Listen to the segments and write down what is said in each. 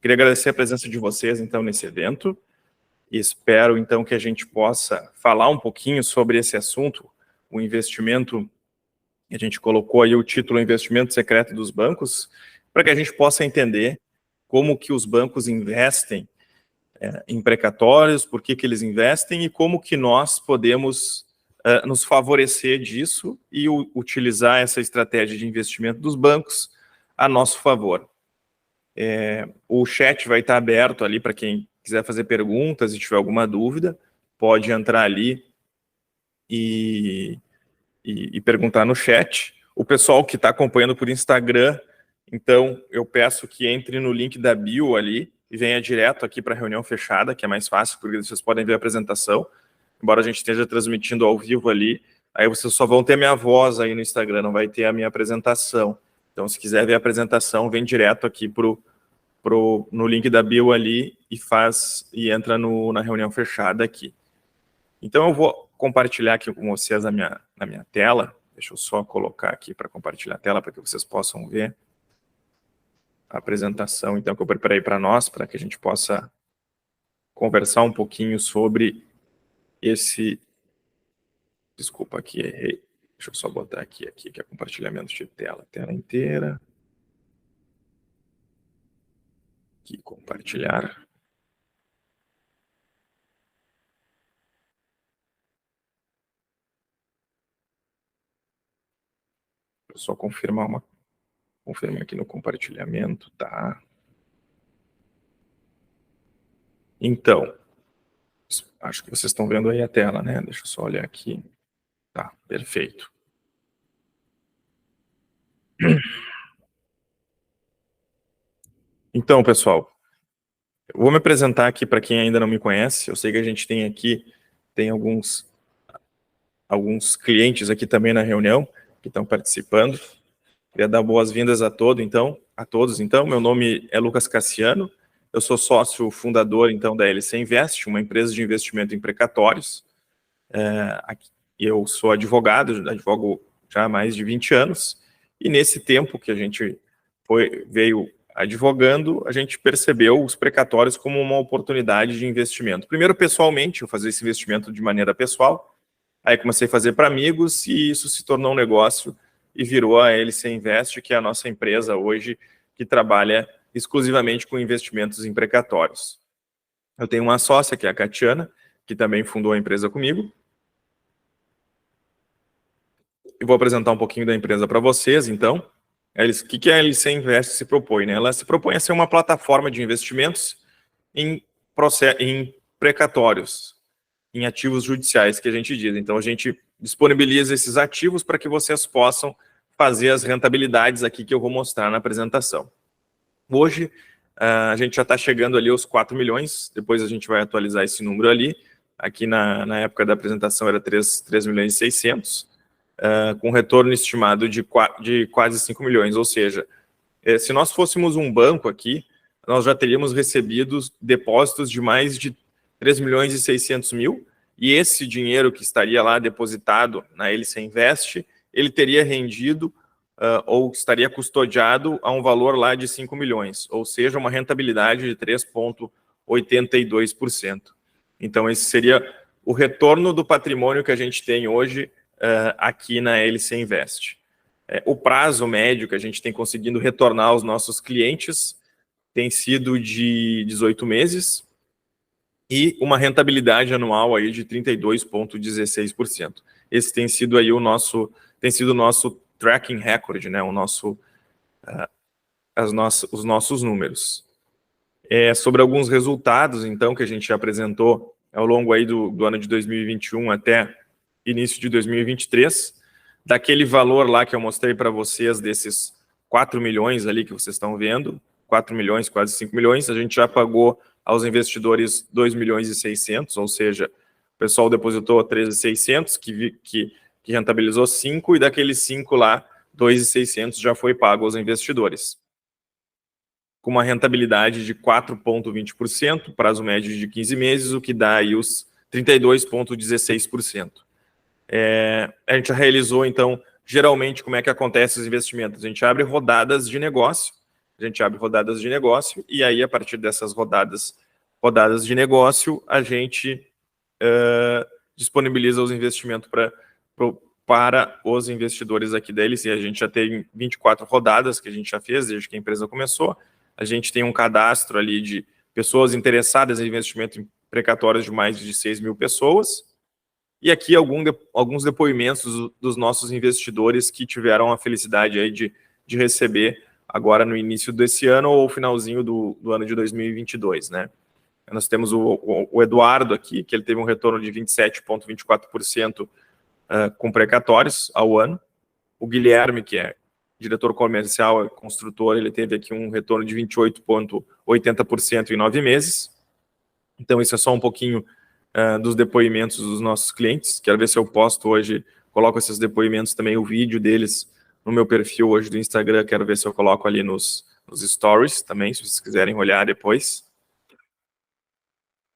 Queria agradecer a presença de vocês, então, nesse evento, e espero, então, que a gente possa falar um pouquinho sobre esse assunto, o investimento, a gente colocou aí o título Investimento Secreto dos Bancos, para que a gente possa entender como que os bancos investem em precatórios, por que eles investem e como que nós podemos nos favorecer disso e utilizar essa estratégia de investimento dos bancos a nosso favor. O chat vai estar aberto ali para quem quiser fazer perguntas e tiver alguma dúvida, pode entrar ali e perguntar no chat. O pessoal que está acompanhando por Instagram, então eu peço que entre no link da bio ali e venha direto aqui para a reunião fechada, que é mais fácil, porque vocês podem ver a apresentação, embora a gente esteja transmitindo ao vivo ali, aí vocês só vão ter minha voz aí no Instagram, não vai ter a minha apresentação. Então, se quiser ver a apresentação, vem direto aqui no link da bio ali e entra na reunião fechada aqui. Então, eu vou compartilhar aqui com vocês na minha tela. Deixa eu só colocar aqui para compartilhar a tela, para que vocês possam ver a apresentação, então, que eu preparei para nós, para que a gente possa conversar um pouquinho sobre esse... Desculpa, aqui errei. Deixa eu só botar aqui, que é compartilhamento de tela inteira. Aqui, compartilhar. Vou só confirmar aqui no compartilhamento, tá? Então, acho que vocês estão vendo aí a tela, né? Deixa eu só olhar aqui. Tá, perfeito. Então, pessoal, eu vou me apresentar aqui para quem ainda não me conhece. Eu sei que a gente tem alguns clientes aqui também na reunião que estão participando. Queria dar boas-vindas a todos. Então, meu nome é Lucas Cassiano. Eu sou sócio fundador, então, da LC Invest, uma empresa de investimento em precatórios. Eu sou advogado, advogo já há mais de 20 anos, e nesse tempo que a gente veio advogando, a gente percebeu os precatórios como uma oportunidade de investimento. Primeiro, pessoalmente, eu fazia esse investimento de maneira pessoal, aí comecei a fazer para amigos, e isso se tornou um negócio, e virou a LC Invest, que é a nossa empresa hoje, que trabalha exclusivamente com investimentos em precatórios. Eu tenho uma sócia, que é a Catiana, que também fundou a empresa comigo. Eu vou apresentar um pouquinho da empresa para vocês, então. O que a LC Invest se propõe, né? Ela se propõe a ser uma plataforma de investimentos em precatórios, em ativos judiciais, que a gente diz. Então, a gente disponibiliza esses ativos para que vocês possam fazer as rentabilidades aqui que eu vou mostrar na apresentação. Hoje, a gente já está chegando ali aos 4 milhões, depois a gente vai atualizar esse número ali. Aqui na época da apresentação era 3 milhões e 600, com retorno estimado de quase 5 milhões, ou seja, se nós fôssemos um banco aqui, nós já teríamos recebido depósitos de mais de 3 milhões e 600 mil, e esse dinheiro que estaria lá depositado na LC Invest, ele teria rendido ou estaria custodiado a um valor lá de 5 milhões, ou seja, uma rentabilidade de 3,82%. Então, esse seria o retorno do patrimônio que a gente tem hoje aqui na LC Invest. O prazo médio que a gente tem conseguido retornar aos nossos clientes tem sido de 18 meses e uma rentabilidade anual aí de 32,16%. Esse tem sido aí o nosso tracking record, né? Os nossos números. Sobre alguns resultados, então, que a gente apresentou ao longo aí do ano de 2021 até início de 2023, daquele valor lá que eu mostrei para vocês, desses 4 milhões ali que vocês estão vendo, 4 milhões, quase 5 milhões, a gente já pagou aos investidores 2 milhões e 600, ou seja, o pessoal depositou 13,600, que rentabilizou 5, e daqueles 5 lá, 2,600 já foi pago aos investidores. Com uma rentabilidade de 4,20%, prazo médio de 15 meses, o que dá aí os 32,16%. A gente realizou, então, geralmente, como é que acontece os investimentos? A gente abre rodadas de negócio, a gente abre rodadas de negócio, e aí, a partir dessas rodadas de negócio, a gente disponibiliza os investimentos para os investidores aqui deles, e a gente já tem 24 rodadas que a gente já fez, desde que a empresa começou. A gente tem um cadastro ali de pessoas interessadas em investimento em precatórios de mais de 6 mil pessoas, e aqui alguns depoimentos dos nossos investidores que tiveram a felicidade aí de receber agora no início desse ano ou finalzinho do ano de 2022, né? Nós temos o Eduardo aqui, que ele teve um retorno de 27,24% com precatórios ao ano. O Guilherme, que é diretor comercial e construtor, ele teve aqui um retorno de 28,80% em 9 meses. Então, isso é só um pouquinho dos depoimentos dos nossos clientes. Quero ver se eu posto hoje, coloco esses depoimentos também, o vídeo deles no meu perfil hoje do Instagram. Quero ver se eu coloco ali nos stories também, se vocês quiserem olhar depois.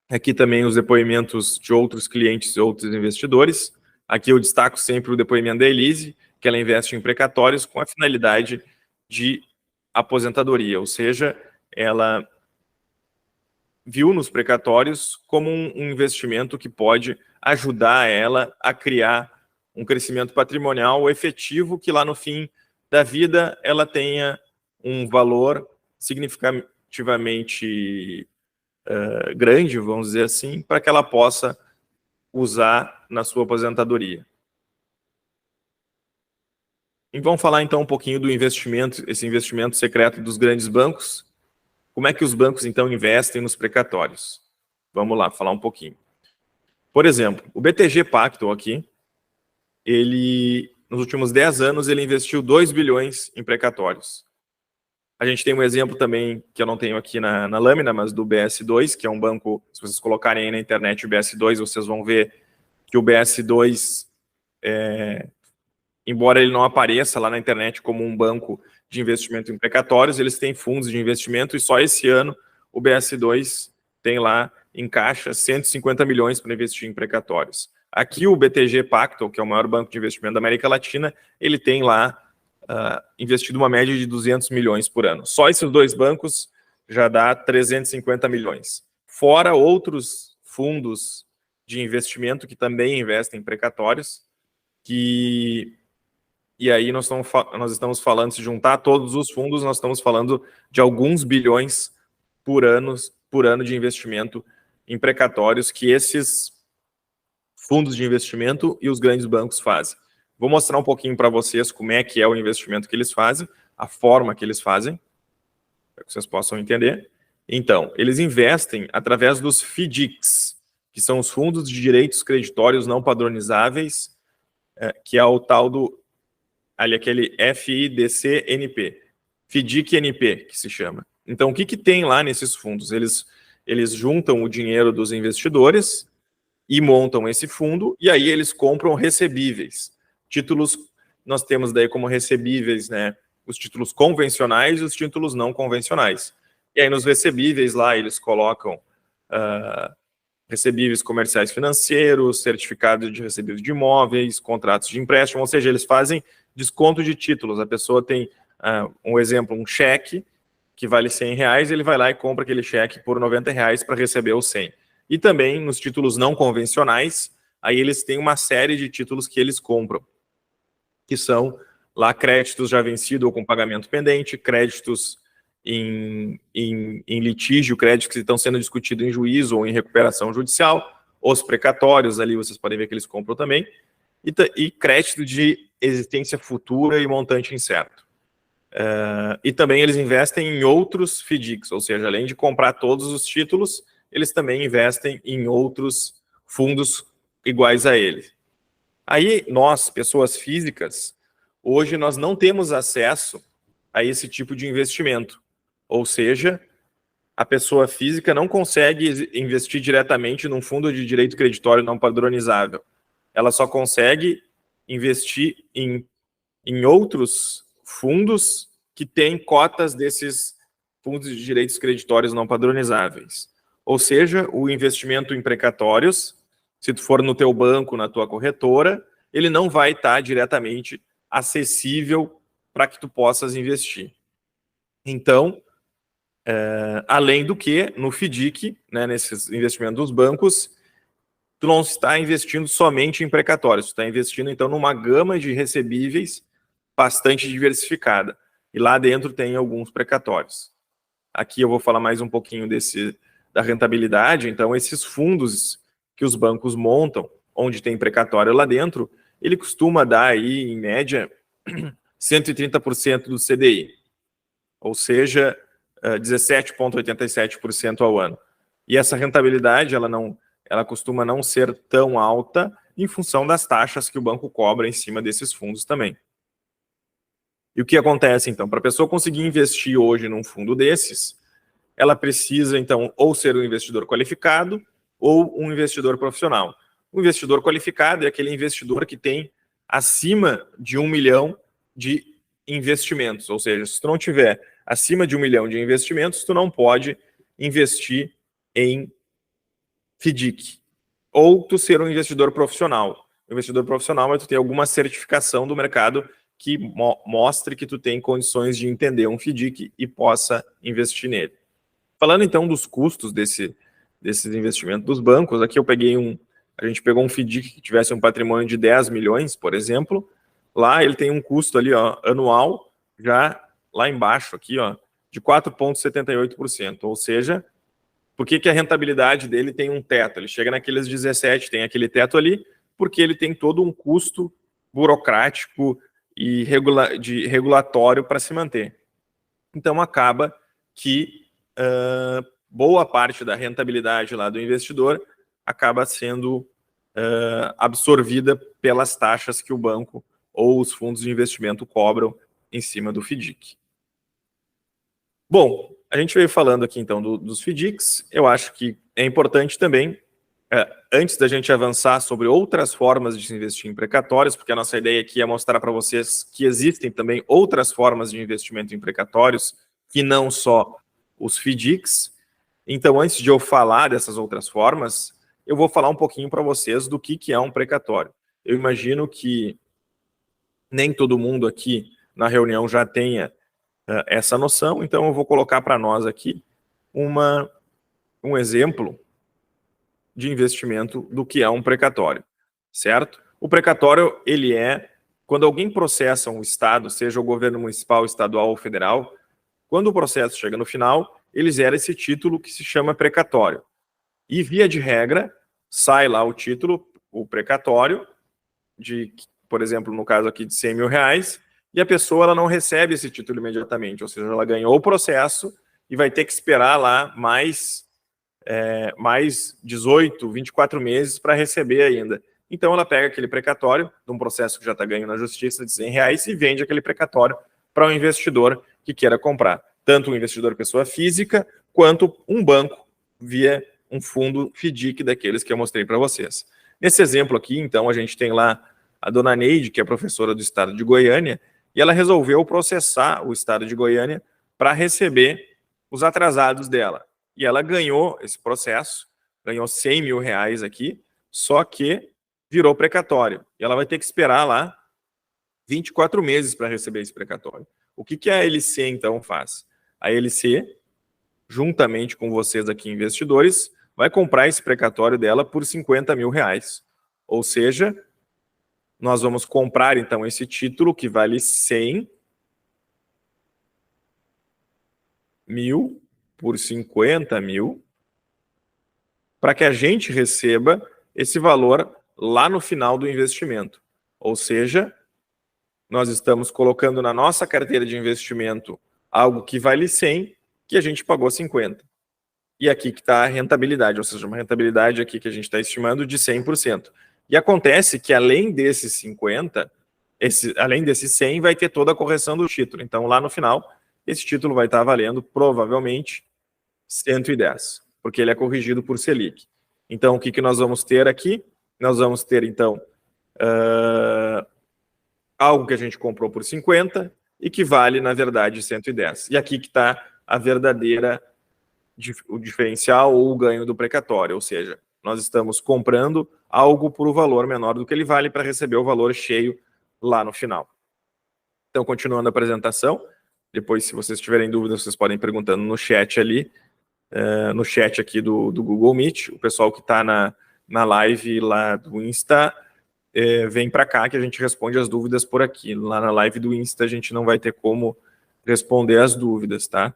Aqui também os depoimentos de outros clientes e outros investidores. Aqui eu destaco sempre o depoimento da Elise, que ela investe em precatórios com a finalidade de aposentadoria, ou seja, ela viu nos precatórios como um investimento que pode ajudar ela a criar um crescimento patrimonial efetivo, que lá no fim da vida ela tenha um valor significativamente grande, vamos dizer assim, para que ela possa usar na sua aposentadoria. E vamos falar então um pouquinho do investimento, esse investimento secreto dos grandes bancos. Como é que os bancos então investem nos precatórios? Vamos lá, falar um pouquinho. Por exemplo, o BTG Pactual aqui, ele, nos últimos 10 anos, ele investiu 2 bilhões em precatórios. A gente tem um exemplo também, que eu não tenho aqui na lâmina, mas do BS2, que é um banco, se vocês colocarem aí na internet o BS2, vocês vão ver que o BS2, embora ele não apareça lá na internet como um banco de investimento em precatórios, eles têm fundos de investimento, e só esse ano o BS2 tem lá em caixa 150 milhões para investir em precatórios. Aqui o BTG Pactual, que é o maior banco de investimento da América Latina, ele tem lá investido uma média de 200 milhões por ano. Só esses dois bancos já dá 350 milhões. Fora outros fundos de investimento que também investem em precatórios, e aí nós estamos falando, se juntar todos os fundos, nós estamos falando de alguns bilhões por ano de investimento em precatórios que esses fundos de investimento e os grandes bancos fazem. Vou mostrar um pouquinho para vocês como é que é o investimento que eles fazem, a forma que eles fazem, para que vocês possam entender. Então, eles investem através dos FDICs, que são os fundos de direitos creditórios não padronizáveis, que é o tal do, ali, aquele FIDC-NP, FDIC-NP, que se chama. Então, o que tem lá nesses fundos? Eles juntam o dinheiro dos investidores e montam esse fundo, e aí eles compram recebíveis. Títulos, nós temos daí como recebíveis, né, os títulos convencionais e os títulos não convencionais. E aí nos recebíveis lá eles colocam recebíveis comerciais financeiros, certificados de recebíveis de imóveis, contratos de empréstimo, ou seja, eles fazem desconto de títulos. A pessoa tem, um exemplo, um cheque que vale R$100, ele vai lá e compra aquele cheque por R$90 para receber os 100. E também nos títulos não convencionais, aí eles têm uma série de títulos que eles compram, que são lá créditos já vencidos ou com pagamento pendente, créditos em litígio, créditos que estão sendo discutidos em juízo ou em recuperação judicial, os precatórios ali, vocês podem ver que eles compram também, e crédito de existência futura e montante incerto. E também eles investem em outros FDICs, ou seja, além de comprar todos os títulos, eles também investem em outros fundos iguais a ele. Aí nós, pessoas físicas, hoje nós não temos acesso a esse tipo de investimento. Ou seja, a pessoa física não consegue investir diretamente num fundo de direito creditório não padronizável. Ela só consegue investir em outros fundos que têm cotas desses fundos de direitos creditórios não padronizáveis. Ou seja, o investimento em precatórios, se tu for no teu banco, na tua corretora, ele não vai estar diretamente acessível para que tu possas investir. Então, além do que, no FDIC, né, nesses investimentos dos bancos, tu não está investindo somente em precatórios, tu está investindo, então, numa gama de recebíveis bastante diversificada. E lá dentro tem alguns precatórios. Aqui eu vou falar mais um pouquinho da rentabilidade. Então, esses fundos que os bancos montam, onde tem precatório lá dentro, ele costuma dar aí, em média, 130% do CDI, ou seja, 17,87% ao ano. E essa rentabilidade, ela costuma não ser tão alta em função das taxas que o banco cobra em cima desses fundos também. E o que acontece, então? Para a pessoa conseguir investir hoje num fundo desses, ela precisa, então, ou ser um investidor qualificado ou um investidor profissional. O investidor qualificado é aquele investidor que tem acima de 1 milhão de investimentos, ou seja, se tu não tiver acima de 1 milhão de investimentos, tu não pode investir em FDIC. Ou tu ser um investidor profissional. O investidor profissional é tu ter alguma certificação do mercado que mostre que tu tem condições de entender um FDIC e possa investir nele. Falando então dos custos desses investimentos dos bancos, aqui a gente pegou um FDIC que tivesse um patrimônio de 10 milhões, por exemplo. Lá ele tem um custo ali, ó, anual, já lá embaixo aqui, ó, de 4,78%. Ou seja, por que a rentabilidade dele tem um teto? Ele chega naqueles 17, tem aquele teto ali, porque ele tem todo um custo burocrático e regulatório para se manter. Então acaba que boa parte da rentabilidade lá do investidor acaba sendo absorvida pelas taxas que o banco ou os fundos de investimento cobram em cima do FDIC. Bom, a gente veio falando aqui então dos FDICs. Eu acho que é importante também, antes da gente avançar sobre outras formas de se investir em precatórios, porque a nossa ideia aqui é mostrar para vocês que existem também outras formas de investimento em precatórios, que não só os FDICs. Então, antes de eu falar dessas outras formas, eu vou falar um pouquinho para vocês do que é um precatório. Eu imagino que nem todo mundo aqui na reunião já tenha essa noção, então eu vou colocar para nós aqui um exemplo de investimento do que é um precatório, certo? O precatório, ele é quando alguém processa um Estado, seja o governo municipal, estadual ou federal, quando o processo chega no final, ele zera esse título que se chama precatório. E, via de regra, sai lá o título, o precatório, de, por exemplo, no caso aqui de 100 mil reais, e a pessoa ela não recebe esse título imediatamente, ou seja, ela ganhou o processo e vai ter que esperar lá mais 18, 24 meses para receber ainda. Então ela pega aquele precatório de um processo que já está ganho na justiça de 100 reais e vende aquele precatório para um investidor que queira comprar. Tanto um investidor pessoa física, quanto um banco via um fundo FDIC daqueles que eu mostrei para vocês. Nesse exemplo aqui, então, a gente tem lá a dona Neide, que é professora do estado de Goiânia, e ela resolveu processar o estado de Goiânia para receber os atrasados dela. E ela ganhou esse processo, ganhou 100 mil reais aqui, só que virou precatório. E ela vai ter que esperar lá 24 meses para receber esse precatório. O que a LC, então, faz? A LC, juntamente com vocês aqui, investidores, vai comprar esse precatório dela por 50 mil reais. Ou seja, nós vamos comprar, então, esse título que vale 100 mil por 50 mil, para que a gente receba esse valor lá no final do investimento. Ou seja, nós estamos colocando na nossa carteira de investimento algo que vale 100, que a gente pagou 50. E aqui que está a rentabilidade, ou seja, uma rentabilidade aqui que a gente está estimando de 100%. E acontece que além desses 50, além desses 100, vai ter toda a correção do título. Então, lá no final, esse título vai estar valendo provavelmente 110, porque ele é corrigido por Selic. Então, o que nós vamos ter aqui? Nós vamos ter, então, algo que a gente comprou por 50 e que vale, na verdade, 110. E aqui que está a verdadeira, o diferencial ou o ganho do precatório, ou seja, nós estamos comprando algo por um valor menor do que ele vale para receber o valor cheio lá no final. Então, continuando a apresentação, Depois, se vocês tiverem dúvidas, vocês podem ir perguntando no chat ali, no chat aqui do Google Meet. O pessoal que está na live lá do Insta, vem para cá que a gente responde as dúvidas por aqui. Lá na live do Insta a gente não vai ter como responder as dúvidas, tá?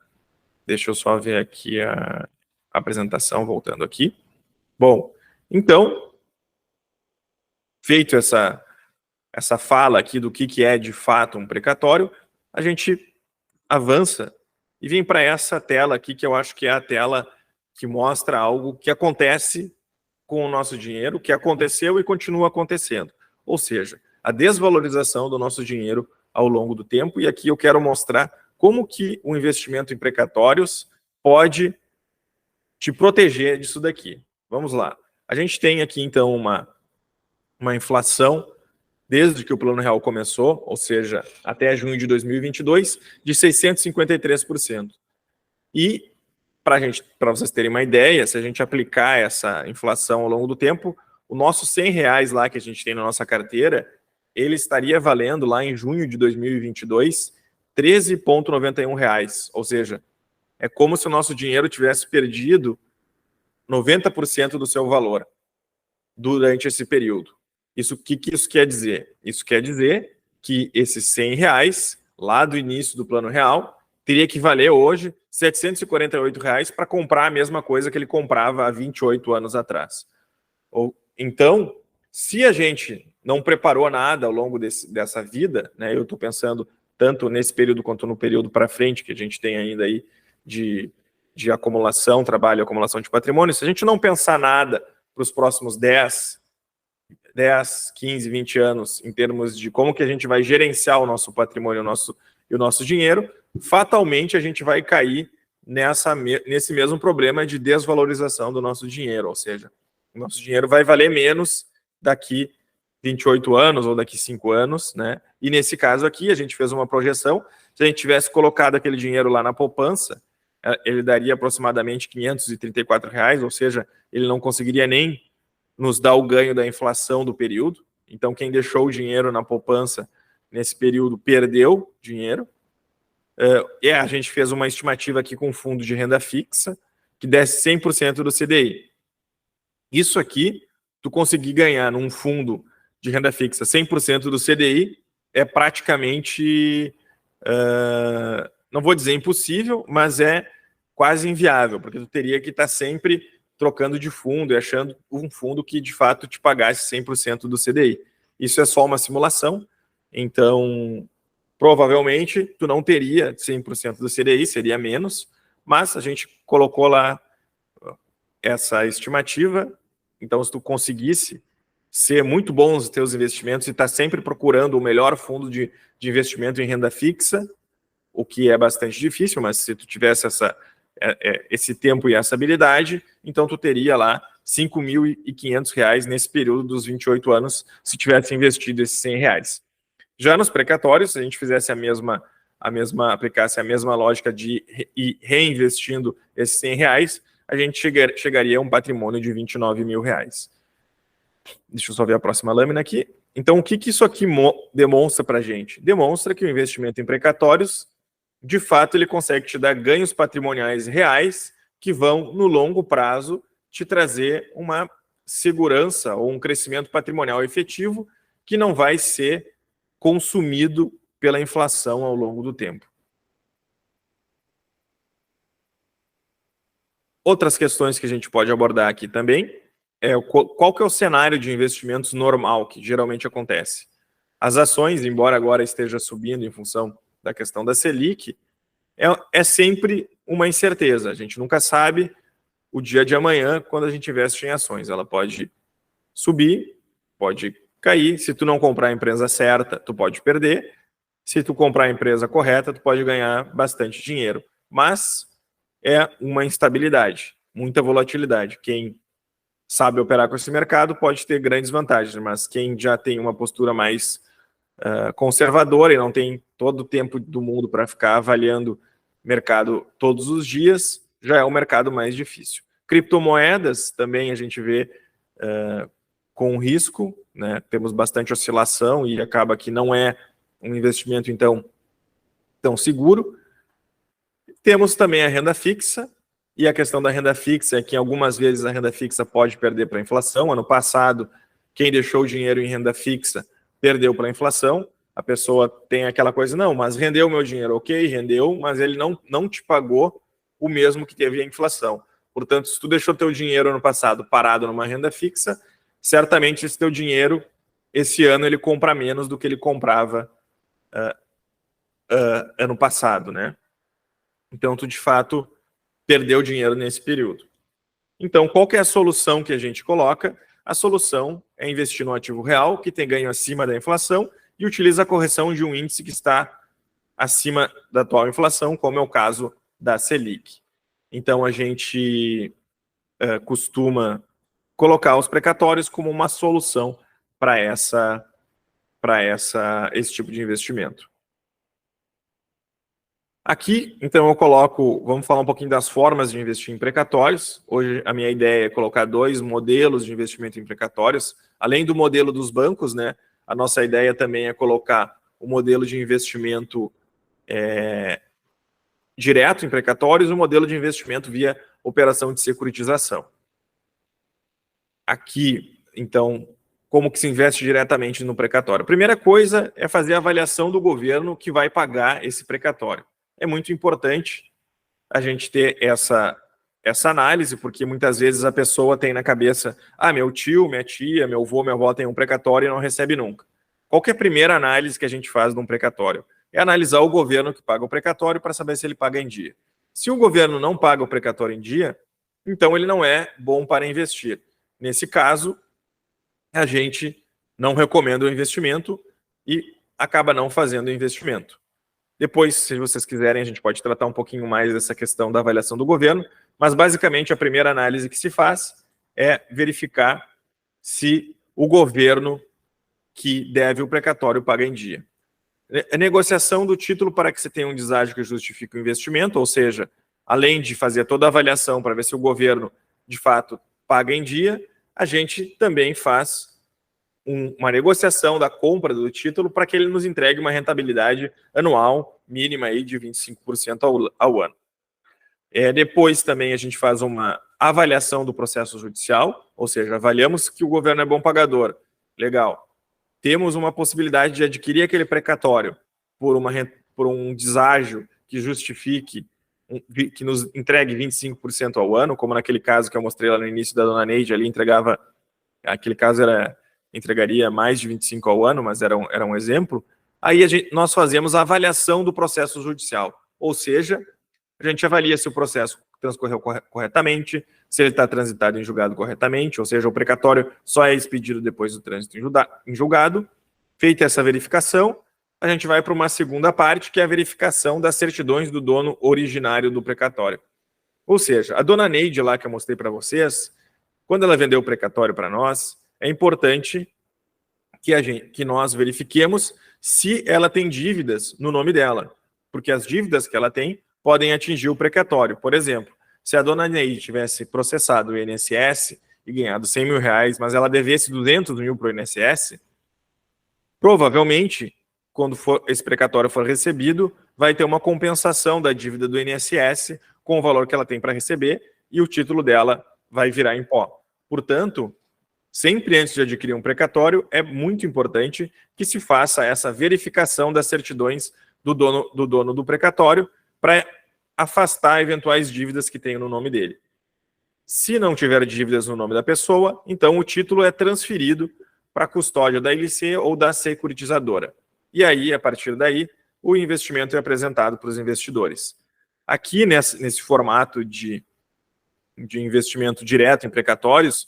Deixa eu só ver aqui a apresentação, voltando aqui. Bom, então, feito essa fala aqui do que é de fato um precatório, a gente avança e vem para essa tela aqui, que eu acho que é a tela que mostra algo que acontece com o nosso dinheiro, que aconteceu e continua acontecendo. Ou seja, a desvalorização do nosso dinheiro ao longo do tempo. E aqui eu quero mostrar como que o investimento em precatórios pode te proteger disso daqui. Vamos lá. A gente tem aqui, então, uma inflação desde que o Plano Real começou, ou seja, até junho de 2022, de 653%. E, para vocês terem uma ideia, se a gente aplicar essa inflação ao longo do tempo, o nosso R$100 lá que a gente tem na nossa carteira, ele estaria valendo lá em junho de 2022, R$13,91. Ou seja, é como se o nosso dinheiro tivesse perdido 90% do seu valor durante esse período. O que isso quer dizer? Isso quer dizer que esses R$100 lá do início do Plano Real teria que valer hoje R$748 para comprar a mesma coisa que ele comprava há 28 anos atrás. Então, se a gente não preparou nada ao longo dessa vida, né, eu estou pensando tanto nesse período quanto no período para frente que a gente tem ainda aí de acumulação, trabalho e acumulação de patrimônio, se a gente não pensar nada para os próximos 10, 15, 20 anos, em termos de como que a gente vai gerenciar o nosso patrimônio e o nosso dinheiro, fatalmente a gente vai cair nesse mesmo problema de desvalorização do nosso dinheiro, ou seja, o nosso dinheiro vai valer menos daqui 28 anos ou daqui 5 anos, né? E nesse caso aqui, a gente fez uma projeção, se a gente tivesse colocado aquele dinheiro lá na poupança, ele daria aproximadamente R$534, ou seja, ele não conseguiria nem nos dar o ganho da inflação do período. Então, quem deixou o dinheiro na poupança nesse período perdeu dinheiro. A gente fez uma estimativa aqui com um fundo de renda fixa que desse 100% do CDI. Isso aqui, tu conseguir ganhar num fundo de renda fixa 100% do CDI é praticamente, não vou dizer impossível, mas é quase inviável, porque tu teria que estar sempre trocando de fundo e achando um fundo que de fato te pagasse 100% do CDI. Isso é só uma simulação, então provavelmente tu não teria 100% do CDI, seria menos, mas a gente colocou lá essa estimativa. Então, se tu conseguisse ser muito bom nos teus investimentos e estar sempre procurando o melhor fundo de investimento em renda fixa, o que é bastante difícil, mas se tu tivesse esse tempo e essa habilidade, então tu teria lá R$5.500 nesse período dos 28 anos, se tivesse investido esses R$100. Já nos precatórios, se a gente fizesse aplicasse a mesma lógica de ir reinvestindo esses R$100, a gente chegaria a um patrimônio de R$29 mil. Deixa eu só ver a próxima lâmina aqui. Então, o que isso aqui demonstra para a gente? Demonstra que o investimento em precatórios, de fato, ele consegue te dar ganhos patrimoniais reais que vão, no longo prazo, te trazer uma segurança ou um crescimento patrimonial efetivo que não vai ser consumido pela inflação ao longo do tempo. Outras questões que a gente pode abordar aqui também qual que é o cenário de investimentos normal que geralmente acontece. As ações, embora agora esteja subindo em função da questão da Selic, é sempre uma incerteza. A gente nunca sabe o dia de amanhã quando a gente investe em ações. Ela pode subir, pode cair. Se tu não comprar a empresa certa, tu pode perder. Se tu comprar a empresa correta, tu pode ganhar bastante dinheiro. Mas é uma instabilidade, muita volatilidade. Quem sabe operar com esse mercado pode ter grandes vantagens, mas quem já tem uma postura mais conservadora e não tem todo o tempo do mundo para ficar avaliando mercado todos os dias, já é um mercado mais difícil. Criptomoedas também a gente vê com risco, né? Temos bastante oscilação e acaba que não é um investimento então tão seguro. Temos também a renda fixa, e a questão da renda fixa é que algumas vezes a renda fixa pode perder para a inflação. Ano passado, quem deixou o dinheiro em renda fixa perdeu para a inflação. A pessoa tem aquela coisa, não, mas rendeu o meu dinheiro, ok, rendeu, mas ele não te pagou o mesmo que teve a inflação. Portanto, se tu deixou teu dinheiro ano passado parado numa renda fixa, certamente esse teu dinheiro, esse ano, ele compra menos do que ele comprava ano passado, né? Então, tu, de fato, perdeu dinheiro nesse período. Então, qual que é a solução que a gente coloca? A solução é investir no ativo real, que tem ganho acima da inflação, e utiliza a correção de um índice que está acima da atual inflação, como é o caso da Selic. Então, a gente costuma colocar os precatórios como uma solução para esse tipo de investimento. Aqui, então, eu coloco, vamos falar um pouquinho das formas de investir em precatórios. Hoje, a minha ideia é colocar 2 modelos de investimento em precatórios. Além do modelo dos bancos, né, a nossa ideia também é colocar o modelo de investimento direto em precatórios e o modelo de investimento via operação de securitização. Aqui, então, como que se investe diretamente no precatório? A primeira coisa é fazer a avaliação do governo que vai pagar esse precatório. É muito importante a gente ter essa análise, porque muitas vezes a pessoa tem na cabeça, meu tio, minha tia, meu avô, minha avó tem um precatório e não recebe nunca. Qual que é a primeira análise que a gente faz de um precatório? É analisar o governo que paga o precatório para saber se ele paga em dia. Se o governo não paga o precatório em dia, então ele não é bom para investir. Nesse caso, a gente não recomenda o investimento e acaba não fazendo o investimento. Depois, se vocês quiserem, a gente pode tratar um pouquinho mais dessa questão da avaliação do governo, mas basicamente a primeira análise que se faz é verificar se o governo que deve o precatório paga em dia. A negociação do título para que você tenha um deságio que justifique o investimento, ou seja, além de fazer toda a avaliação para ver se o governo, de fato, paga em dia, a gente também faz uma negociação da compra do título para que ele nos entregue uma rentabilidade anual mínima aí de 25% ao ano. Depois também a gente faz uma avaliação do processo judicial, ou seja, avaliamos que o governo é bom pagador. Legal. Temos uma possibilidade de adquirir aquele precatório por um deságio que justifique, que nos entregue 25% ao ano, como naquele caso que eu mostrei lá no início da dona Neide, ali aquele caso entregaria mais de 25 ao ano, mas era um exemplo. Aí nós fazemos a avaliação do processo judicial, ou seja, a gente avalia se o processo transcorreu corretamente, se ele está transitado em julgado corretamente, ou seja, o precatório só é expedido depois do trânsito em julgado. Feita essa verificação, a gente vai para uma segunda parte, que é a verificação das certidões do dono originário do precatório. Ou seja, a dona Neide lá que eu mostrei para vocês, quando ela vendeu o precatório para nós, é importante que nós verifiquemos se ela tem dívidas no nome dela, porque as dívidas que ela tem podem atingir o precatório. Por exemplo, se a dona Neide tivesse processado o INSS e ganhado 100 mil reais, mas ela devesse 200 mil para o INSS, provavelmente, quando esse precatório for recebido, vai ter uma compensação da dívida do INSS com o valor que ela tem para receber e o título dela vai virar em pó. Portanto, sempre antes de adquirir um precatório, é muito importante que se faça essa verificação das certidões do dono do precatório para afastar eventuais dívidas que tenham no nome dele. Se não tiver dívidas no nome da pessoa, então o título é transferido para a custódia da LC ou da securitizadora. E aí, a partir daí, o investimento é apresentado para os investidores. Aqui, nesse formato de investimento direto em precatórios,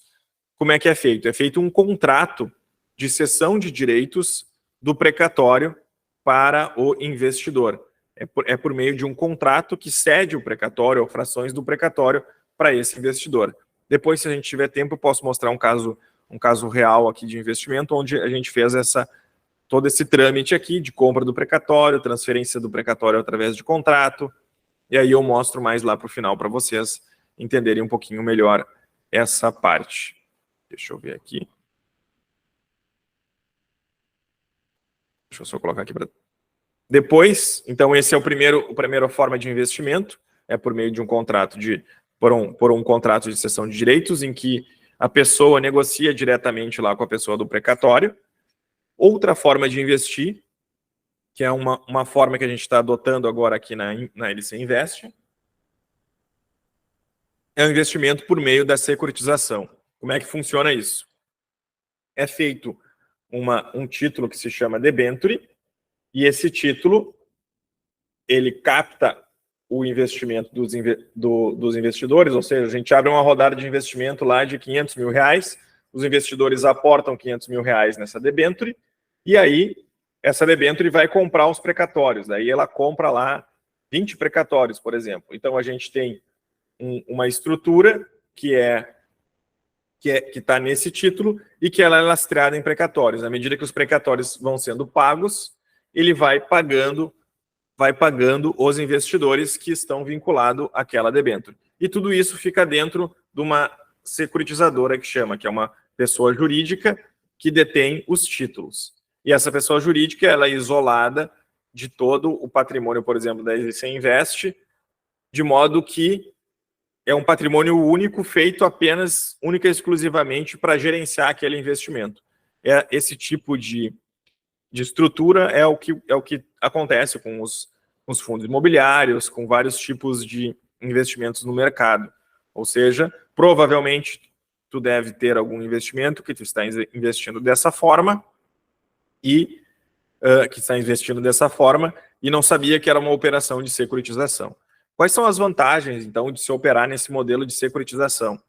como é que é feito? É feito um contrato de cessão de direitos do precatório para o investidor. É por meio de um contrato que cede o precatório ou frações do precatório para esse investidor. Depois, se a gente tiver tempo, eu posso mostrar um caso real aqui de investimento, onde a gente fez todo esse trâmite aqui de compra do precatório, transferência do precatório através de contrato, e aí eu mostro mais lá para o final para vocês entenderem um pouquinho melhor essa parte. Deixa eu ver aqui. Deixa eu só colocar aqui para Depois, então, esse é a primeira forma de investimento, é por meio de um contrato por um contrato de cessão de direitos, em que a pessoa negocia diretamente lá com a pessoa do precatório. Outra forma de investir, que é uma forma que a gente está adotando agora aqui na LC Invest, é o investimento por meio da securitização. Como é que funciona isso? É feito um título que se chama debenture, e esse título ele capta o investimento dos investidores, ou seja, a gente abre uma rodada de investimento lá de 500 mil reais, os investidores aportam 500 mil reais nessa debenture, e aí essa debenture vai comprar os precatórios, daí ela compra lá 20 precatórios, por exemplo. Então a gente tem uma estrutura que está nesse título e que ela é lastreada em precatórios. À medida que os precatórios vão sendo pagos, ele vai pagando os investidores que estão vinculados àquela debênture. E tudo isso fica dentro de uma securitizadora que é uma pessoa jurídica que detém os títulos. E essa pessoa jurídica ela é isolada de todo o patrimônio, por exemplo, da LC Invest, de modo que é um patrimônio único, feito única e exclusivamente para gerenciar aquele investimento. Esse tipo de estrutura é o que acontece com os fundos imobiliários, com vários tipos de investimentos no mercado. Ou seja, provavelmente tu deve ter algum investimento que tu está investindo dessa forma e não sabia que era uma operação de securitização. Quais são as vantagens, então, de se operar nesse modelo de securitização?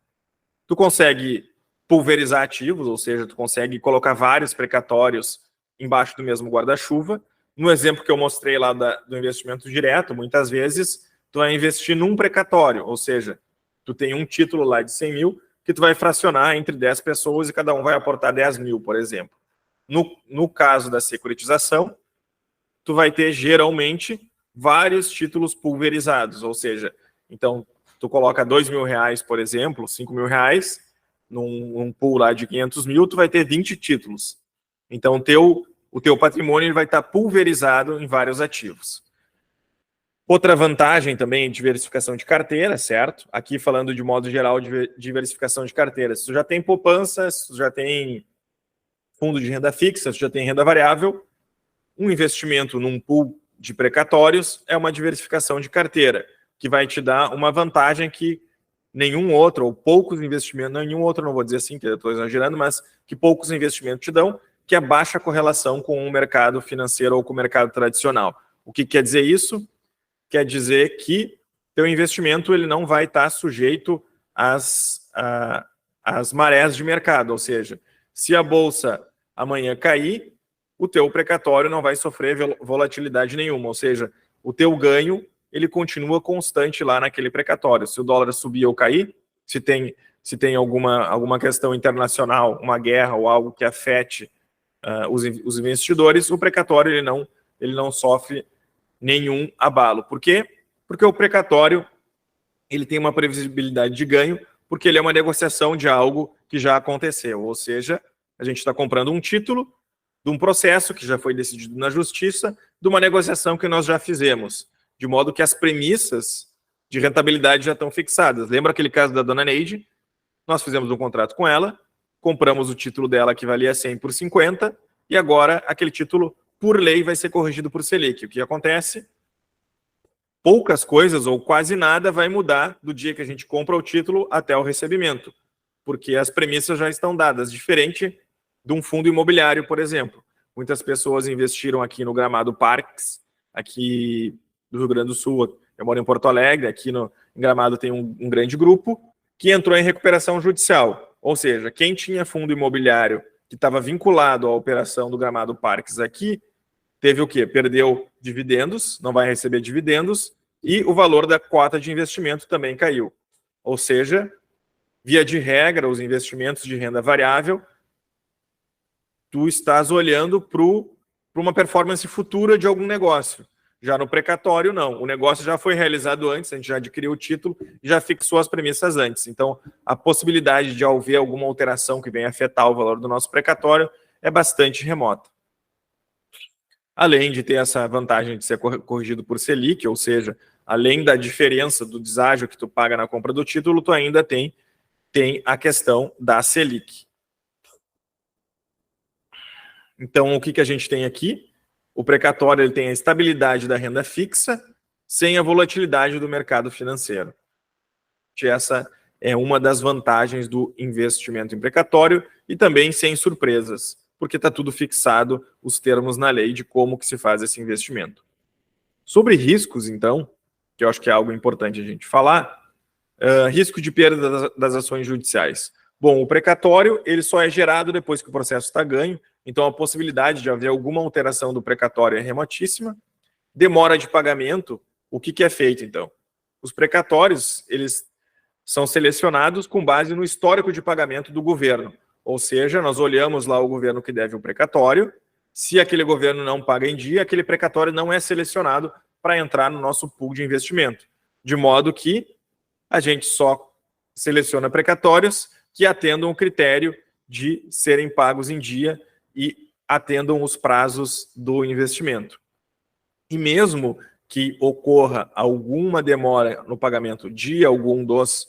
Tu consegue pulverizar ativos, ou seja, tu consegue colocar vários precatórios embaixo do mesmo guarda-chuva. No exemplo que eu mostrei lá do investimento direto, muitas vezes tu vai investir num precatório, ou seja, tu tem um título lá de 100 mil que tu vai fracionar entre 10 pessoas e cada um vai aportar 10 mil, por exemplo. No caso da securitização, tu vai ter geralmente vários títulos pulverizados, ou seja, então tu coloca 2 mil reais, por exemplo, 5 mil reais, num pool lá de 500 mil, tu vai ter 20 títulos. Então o teu patrimônio ele vai estar pulverizado em vários ativos. Outra vantagem também é diversificação de carteira, certo? Aqui falando de modo geral de diversificação de carteira. Se tu já tem poupança, se tu já tem fundo de renda fixa, se tu já tem renda variável, um investimento num pool de precatórios é uma diversificação de carteira, que vai te dar uma vantagem que nenhum outro, ou poucos investimentos, nenhum outro, não vou dizer assim, que eu estou exagerando, mas que poucos investimentos te dão, que é baixa correlação com o mercado financeiro ou com o mercado tradicional. O que quer dizer isso? Quer dizer que teu investimento ele não vai estar sujeito às marés de mercado, ou seja, se a bolsa amanhã cair, o teu precatório não vai sofrer volatilidade nenhuma, ou seja, o teu ganho ele continua constante lá naquele precatório. Se o dólar subir ou cair, se tem alguma questão internacional, uma guerra ou algo que afete os investidores, o precatório ele não sofre nenhum abalo. Por quê? Porque o precatório ele tem uma previsibilidade de ganho, porque ele é uma negociação de algo que já aconteceu, ou seja, a gente está comprando um título de um processo que já foi decidido na justiça, de uma negociação que nós já fizemos, de modo que as premissas de rentabilidade já estão fixadas. Lembra aquele caso da dona Neide? Nós fizemos um contrato com ela, compramos o título dela que valia 100 por 50, e agora aquele título, por lei, vai ser corrigido por Selic. O que acontece? Poucas coisas ou quase nada vai mudar do dia que a gente compra o título até o recebimento, porque as premissas já estão dadas, diferente de um fundo imobiliário, por exemplo. Muitas pessoas investiram aqui no Gramado Parques, aqui do Rio Grande do Sul. Eu moro em Porto Alegre, aqui em Gramado tem um grande grupo que entrou em recuperação judicial. Ou seja, quem tinha fundo imobiliário que estava vinculado à operação do Gramado Parques aqui, teve o quê? Perdeu dividendos, não vai receber dividendos, e o valor da cota de investimento também caiu. Ou seja, via de regra, os investimentos de renda variável, tu estás olhando para uma performance futura de algum negócio. Já no precatório, não. O negócio já foi realizado antes, a gente já adquiriu o título e já fixou as premissas antes. Então, a possibilidade de haver alguma alteração que venha afetar o valor do nosso precatório é bastante remota. além de ter essa vantagem de ser corrigido por Selic, ou seja, além da diferença do deságio que tu paga na compra do título, tu ainda tem a questão da Selic. Então, o que a gente tem aqui? O precatório ele tem a estabilidade da renda fixa sem a volatilidade do mercado financeiro. Essa é uma das vantagens do investimento em precatório e também sem surpresas, porque está tudo fixado, os termos na lei de como que se faz esse investimento. Sobre riscos, então, que eu acho que é algo importante a gente falar, risco de perda das ações judiciais. Bom, o precatório ele só é gerado depois que o processo está ganho, então a possibilidade de haver alguma alteração do precatório é remotíssima. Demora de pagamento, o que é feito então? Os precatórios, eles são selecionados com base no histórico de pagamento do governo, ou seja, nós olhamos lá o governo que deve o precatório, se aquele governo não paga em dia, aquele precatório não é selecionado para entrar no nosso pool de investimento, de modo que a gente só seleciona precatórios que atendam o critério de serem pagos em dia e atendam os prazos do investimento. E mesmo que ocorra alguma demora no pagamento de algum dos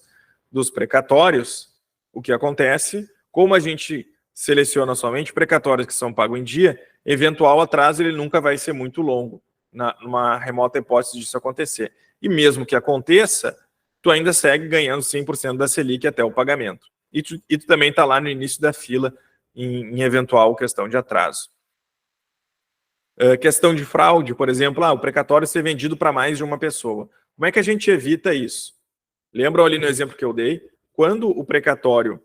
precatórios, o que acontece, como a gente seleciona somente precatórios que são pagos em dia, eventual atraso ele nunca vai ser muito longo, numa remota hipótese disso acontecer. E mesmo que aconteça, tu ainda segue ganhando 100% da Selic até o pagamento. E tu também está lá no início da fila em eventual questão de atraso. Questão de fraude, por exemplo, o precatório ser vendido para mais de uma pessoa. Como é que a gente evita isso? Lembra ali no exemplo que eu dei? Quando o precatório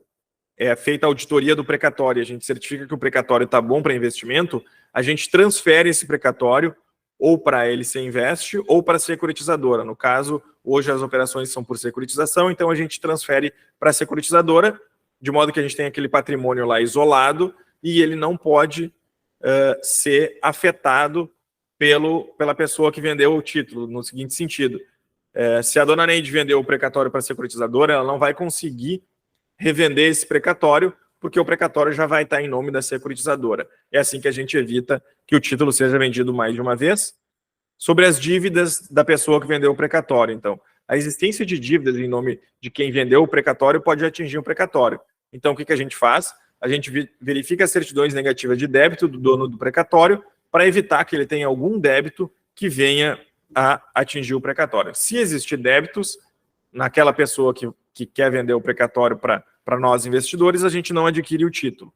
é feita a auditoria do precatório e a gente certifica que o precatório está bom para investimento, a gente transfere esse precatório ou para a LC Invest ou para a securitizadora. No caso, hoje as operações são por securitização, então a gente transfere para a securitizadora, de modo que a gente tem aquele patrimônio lá isolado e ele não pode ser afetado pela pessoa que vendeu o título, no seguinte sentido. Se a dona Neide vendeu o precatório para a securitizadora, ela não vai conseguir revender esse precatório, porque o precatório já vai estar em nome da securitizadora. É assim que a gente evita que o título seja vendido mais de uma vez. Sobre as dívidas da pessoa que vendeu o precatório, então, a existência de dívidas em nome de quem vendeu o precatório pode atingir o precatório. Então, o que a gente faz? A gente verifica as certidões negativas de débito do dono do precatório para evitar que ele tenha algum débito que venha a atingir o precatório. Se existir débitos naquela pessoa que quer vender o precatório para nós investidores, a gente não adquire o título.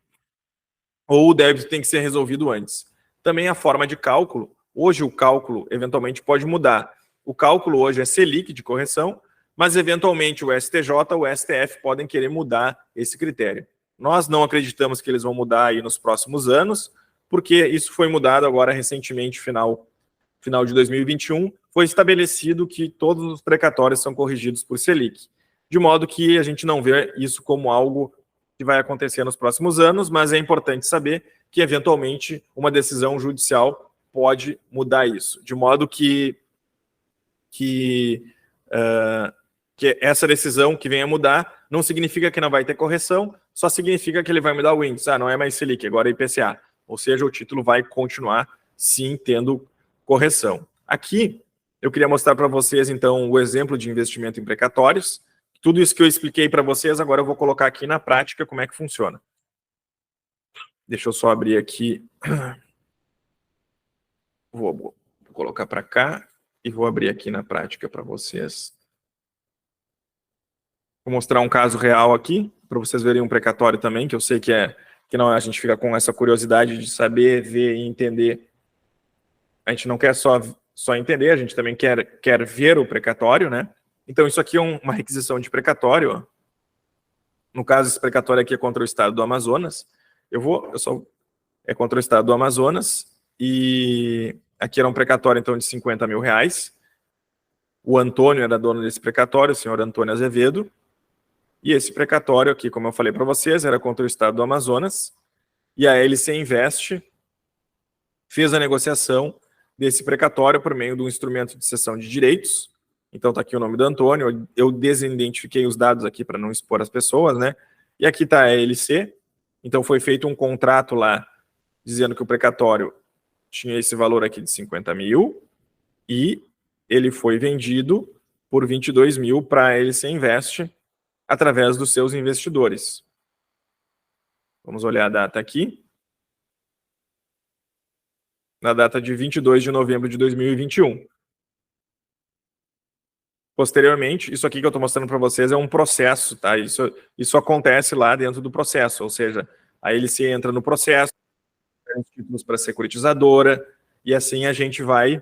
Ou o débito tem que ser resolvido antes. Também a forma de cálculo. Hoje o cálculo eventualmente pode mudar. O cálculo hoje é Selic de correção, mas eventualmente o STJ ou o STF podem querer mudar esse critério. Nós não acreditamos que eles vão mudar aí nos próximos anos, porque isso foi mudado agora recentemente, final de 2021, foi estabelecido que todos os precatórios são corrigidos por Selic, de modo que a gente não vê isso como algo que vai acontecer nos próximos anos, mas é importante saber que, eventualmente, uma decisão judicial pode mudar isso, de modo que essa decisão que venha mudar não significa que não vai ter correção, só significa que ele vai mudar o índice. Não é mais Selic, agora é IPCA. Ou seja, o título vai continuar, sim, tendo correção. Aqui, eu queria mostrar para vocês, então, o exemplo de investimento em precatórios. Tudo isso que eu expliquei para vocês, agora eu vou colocar aqui na prática como é que funciona. Deixa eu só abrir aqui. Vou colocar para cá e vou abrir aqui na prática para vocês. Vou mostrar um caso real aqui, para vocês verem um precatório também, que eu sei que não, a gente fica com essa curiosidade de saber, ver e entender. A gente não quer só entender, a gente também quer ver o precatório, né? Então, isso aqui é uma requisição de precatório. Ó. No caso, esse precatório aqui é contra o Estado do Amazonas. É contra o Estado do Amazonas. E aqui era um precatório, então, de R$50 mil. O Antônio era dono desse precatório, o senhor Antônio Azevedo. E esse precatório aqui, como eu falei para vocês, era contra o Estado do Amazonas. E a LC Invest fez a negociação desse precatório por meio do instrumento de cessão de direitos. Então está aqui o nome do Antônio, eu desidentifiquei os dados aqui para não expor as pessoas, né? E aqui está a LC, então foi feito um contrato lá dizendo que o precatório tinha esse valor aqui de 50 mil e ele foi vendido por 22 mil para a LC Invest através dos seus investidores. Vamos olhar a data aqui. Na data de 22 de novembro de 2021. Posteriormente, isso aqui que eu estou mostrando para vocês é um processo, tá? Isso acontece lá dentro do processo, ou seja, a LC entra no processo, os títulos para a securitizadora, e assim a gente vai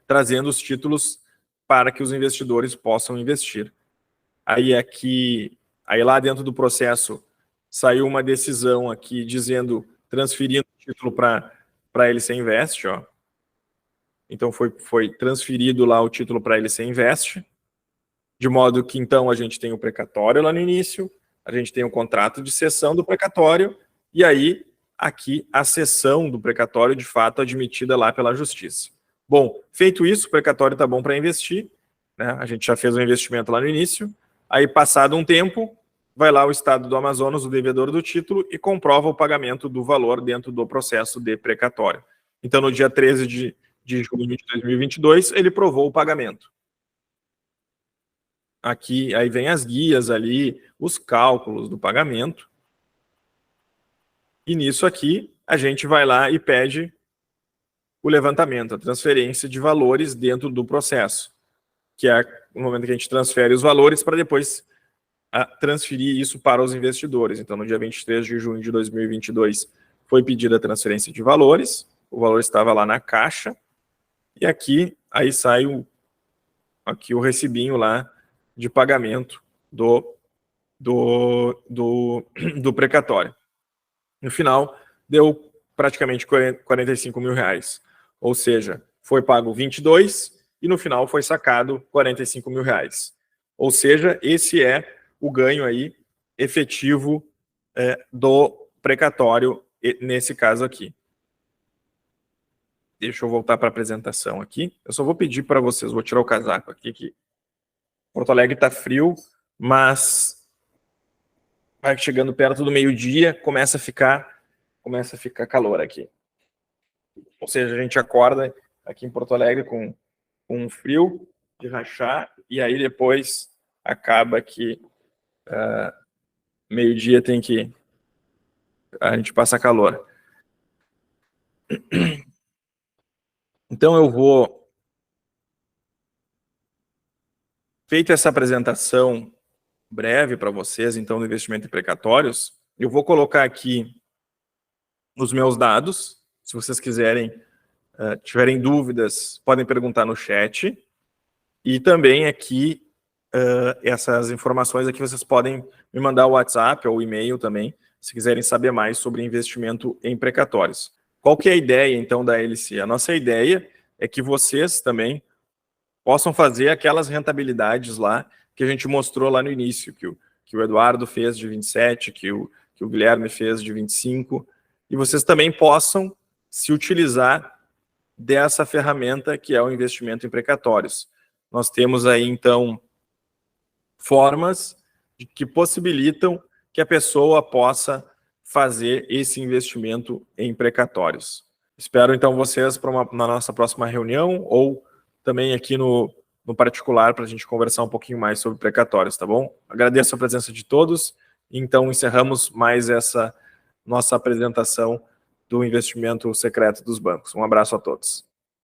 trazendo os títulos para que os investidores possam investir. Aí lá dentro do processo saiu uma decisão aqui dizendo, transferindo o título para a LC Invest, ó. Então foi transferido lá o título para a LC Invest, de modo que então a gente tem o precatório lá no início, a gente tem o contrato de cessão do precatório, e aí aqui a cessão do precatório de fato admitida lá pela justiça. Bom, feito isso, o precatório está bom para investir, né? A gente já fez o investimento lá no início, aí passado um tempo, vai lá o Estado do Amazonas, o devedor do título, e comprova o pagamento do valor dentro do processo de precatório. Então no dia 13 de junho de 2022, ele provou o pagamento. Aqui, aí vem as guias ali, os cálculos do pagamento. E nisso aqui, a gente vai lá e pede o levantamento, a transferência de valores dentro do processo, que é o momento que a gente transfere os valores para depois transferir isso para os investidores. Então, no dia 23 de junho de 2022, foi pedida a transferência de valores, o valor estava lá na caixa, e aqui, aí sai aqui o recibinho lá de pagamento do precatório. No final, deu praticamente 45 mil reais. Ou seja, foi pago 22 e no final foi sacado 45 mil reais. Ou seja, esse é o ganho aí efetivo do precatório nesse caso aqui. Deixa eu voltar para a apresentação aqui. Eu só vou pedir para vocês, vou tirar o casaco aqui, que Porto Alegre está frio, mas vai chegando perto do meio-dia, começa a ficar calor aqui. Ou seja, a gente acorda aqui em Porto Alegre com um frio de rachar, e aí depois acaba que meio-dia a gente passa calor. Então eu vou, feita essa apresentação breve para vocês, então, do investimento em precatórios, eu vou colocar aqui os meus dados. Se vocês quiserem, tiverem dúvidas, podem perguntar no chat. E também aqui, essas informações aqui, vocês podem me mandar o WhatsApp ou o e-mail também, se quiserem saber mais sobre investimento em precatórios. Qual que é a ideia, então, da LC? A nossa ideia é que vocês também possam fazer aquelas rentabilidades lá que a gente mostrou lá no início, que o Eduardo fez de 27, que o Guilherme fez de 25, e vocês também possam se utilizar dessa ferramenta que é o investimento em precatórios. Nós temos aí, então, formas que possibilitam que a pessoa possa fazer esse investimento em precatórios. Espero, então, vocês na nossa próxima reunião ou também aqui no particular para a gente conversar um pouquinho mais sobre precatórios, tá bom? Agradeço a presença de todos. Então, encerramos mais essa nossa apresentação do investimento secreto dos bancos. Um abraço a todos.